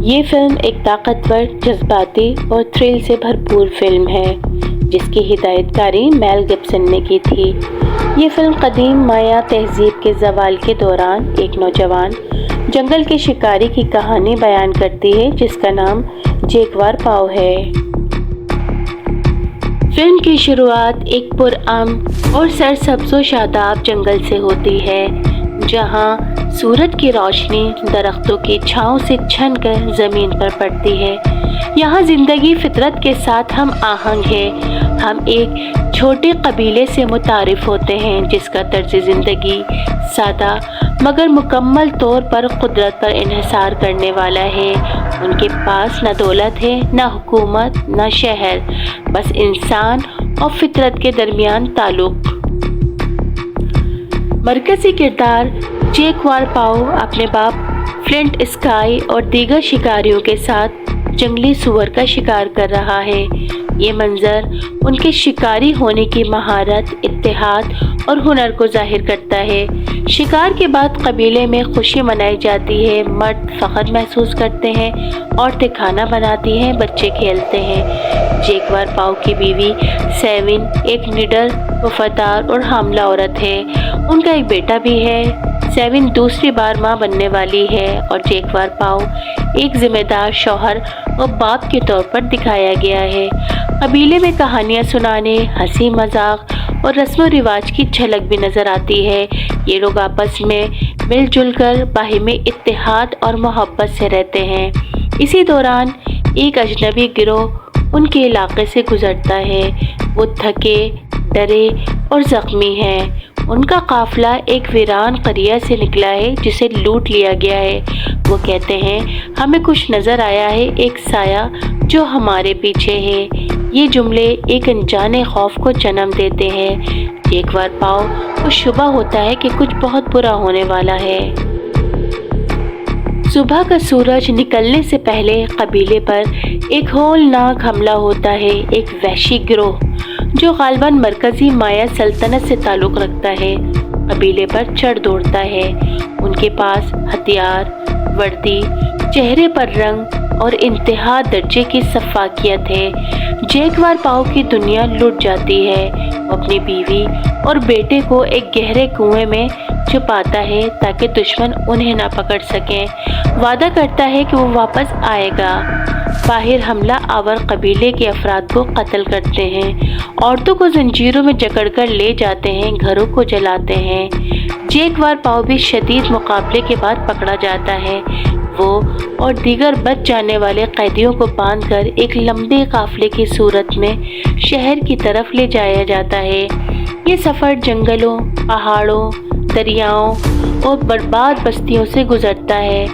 یہ فلم ایک طاقتور، جذباتی اور تھرل سے بھرپور فلم ہے جس کی ہدایت کاری میل گبسن نے کی تھی۔ یہ فلم قدیم مایا تہذیب کے زوال کے دوران ایک نوجوان جنگل کے شکاری کی کہانی بیان کرتی ہے جس کا نام جیگوار پاؤ ہے۔ فلم کی شروعات ایک پرامن اور سرسبز و شاداب جنگل سے ہوتی ہے جہاں سورج کی روشنی درختوں کی چھاؤں سے چھن کر زمین پر پڑتی ہے۔ یہاں زندگی فطرت کے ساتھ ہم آہنگ ہے۔ ہم ایک چھوٹے قبیلے سے متعارف ہوتے ہیں جس کا طرز زندگی سادہ مگر مکمل طور پر قدرت پر انحصار کرنے والا ہے۔ ان کے پاس نہ دولت ہے، نہ حکومت، نہ شہر، بس انسان اور فطرت کے درمیان تعلق۔ مرکزی کردار جیگوار پاؤ اپنے باپ فلنٹ اسکائی اور دیگر شکاریوں کے ساتھ جنگلی سور کا شکار کر رہا ہے۔ یہ منظر ان کے شکاری ہونے کی مہارت، اتحاد اور ہنر کو ظاہر کرتا ہے۔ شکار کے بعد قبیلے میں خوشی منائی جاتی ہے، مرد فخر محسوس کرتے ہیں، عورتیں کھانا بناتی ہیں، بچے کھیلتے ہیں۔ جیگوار پاؤ کی بیوی سیون ایک نڈر، وفادار اور حاملہ عورت ہے۔ ان کا ایک بیٹا بھی ہے۔ سیون دوسری بار ماں بننے والی ہے اور جیگوار پاؤ ایک ذمہ دار شوہر اور باپ کے طور پر دکھایا گیا ہے۔ قبیلے میں کہانیاں سنانے، ہنسی مذاق اور رسم و رواج کی جھلک بھی نظر آتی ہے۔ یہ لوگ آپس میں مل جل کر باہمی اتحاد اور محبت سے رہتے ہیں۔ اسی دوران ایک اجنبی گروہ ان کے علاقے سے گزرتا ہے۔ وہ تھکے، ڈرے اور زخمی ہیں۔ ان کا قافلہ ایک ویران قریہ سے نکلا ہے جسے لوٹ لیا گیا ہے۔ وہ کہتے ہیں ہمیں کچھ نظر آیا ہے، ایک سایہ جو ہمارے پیچھے ہے۔ یہ جملے ایک انجانے خوف کو جنم دیتے ہیں۔ جیگوار پاؤ کو شبہ ہوتا ہے کہ کچھ بہت برا ہونے والا ہے۔ صبح کا سورج نکلنے سے پہلے قبیلے پر ایک ہولناک حملہ ہوتا ہے۔ ایک وحشی گروہ جو غالباً مرکزی مایا سلطنت سے تعلق رکھتا ہے قبیلے پر چڑھ دوڑتا ہے۔ ان کے پاس ہتھیار، وردی، چہرے پر رنگ اور انتہا درجے کی شفافیت ہے۔ جیگوار پاؤ کی دنیا لٹ جاتی ہے۔ وہ اپنی بیوی اور بیٹے کو ایک گہرے کنویں میں چھپاتا ہے تاکہ دشمن انہیں نہ پکڑ سکیں۔ وعدہ کرتا ہے کہ وہ واپس آئے گا۔ باہر حملہ آور قبیلے کے افراد کو قتل کرتے ہیں، عورتوں کو زنجیروں میں جکڑ کر لے جاتے ہیں، گھروں کو جلاتے ہیں۔ جیگوار پاؤ بھی شدید مقابلے کے بعد پکڑا جاتا ہے۔ وہ اور دیگر بچ جانے والے قیدیوں کو باندھ کر ایک لمبے قافلے کی صورت میں شہر کی طرف لے جایا جاتا ہے۔ یہ سفر جنگلوں، پہاڑوں، دریاؤں اور برباد بستیوں سے گزرتا ہے۔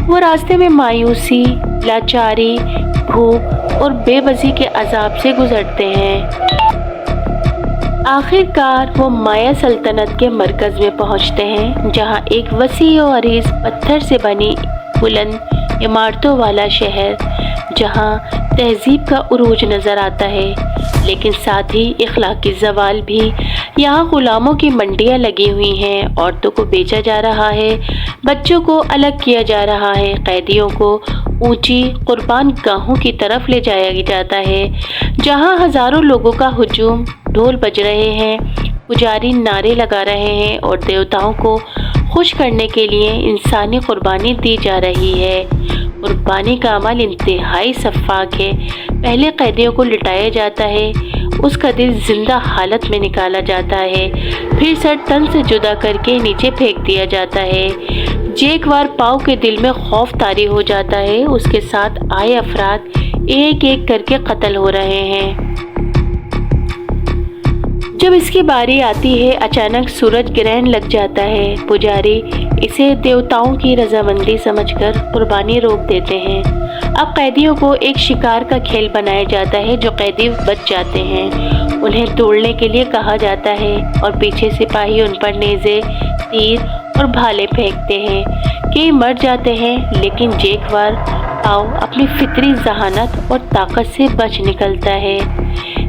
وہ راستے میں مایوسی، لاچاری، بھوک اور بے بسی کے عذاب سے گزرتے ہیں۔ آخر کار وہ مایا سلطنت کے مرکز میں پہنچتے ہیں جہاں ایک وسیع و عریض پتھر سے بنی بلند عمارتوں والا شہر، جہاں تہذیب کا عروج نظر آتا ہے لیکن ساتھ ہی اخلاقی زوال بھی۔ یہاں غلاموں کی منڈیاں لگی ہوئی ہیں، عورتوں کو بیچا جا رہا ہے، بچوں کو الگ کیا جا رہا ہے، قیدیوں کو اونچی قربان گاہوں کی طرف لے جایا جاتا ہے جہاں ہزاروں لوگوں کا ہجوم، ڈھول بج رہے ہیں، پجاری نعرے لگا رہے ہیں اور دیوتاؤں کو خوش کرنے کے لیے انسانی قربانی دی جا رہی ہے۔ قربانی کا عمل انتہائی شفاف ہے۔ پہلے قیدیوں کو لٹایا جاتا ہے، اس کا دل زندہ حالت میں نکالا جاتا ہے، پھر سر تن سے جدا کر کے نیچے پھینک دیا جاتا ہے۔ جیگوار پاؤ کے دل میں خوف طاری ہو جاتا ہے۔ اس کے ساتھ آئے افراد ایک ایک کر کے قتل ہو رہے ہیں۔ جب اس کی باری آتی ہے اچانک سورج گرہن لگ جاتا ہے۔ پجاری اسے دیوتاؤں کی رضامندی سمجھ کر قربانی روک دیتے ہیں۔ اب قیدیوں کو ایک شکار کا کھیل بنایا جاتا ہے جو قیدی بچ جاتے ہیں انہیں توڑنے کے لیے کہا جاتا ہے اور پیچھے سپاہی ان پر نیزے، تیر اور بھالے پھینکتے ہیں۔ کئی مر جاتے ہیں لیکن جیگوار پاؤ اپنی فطری ذہانت اور طاقت سے بچ نکلتا ہے۔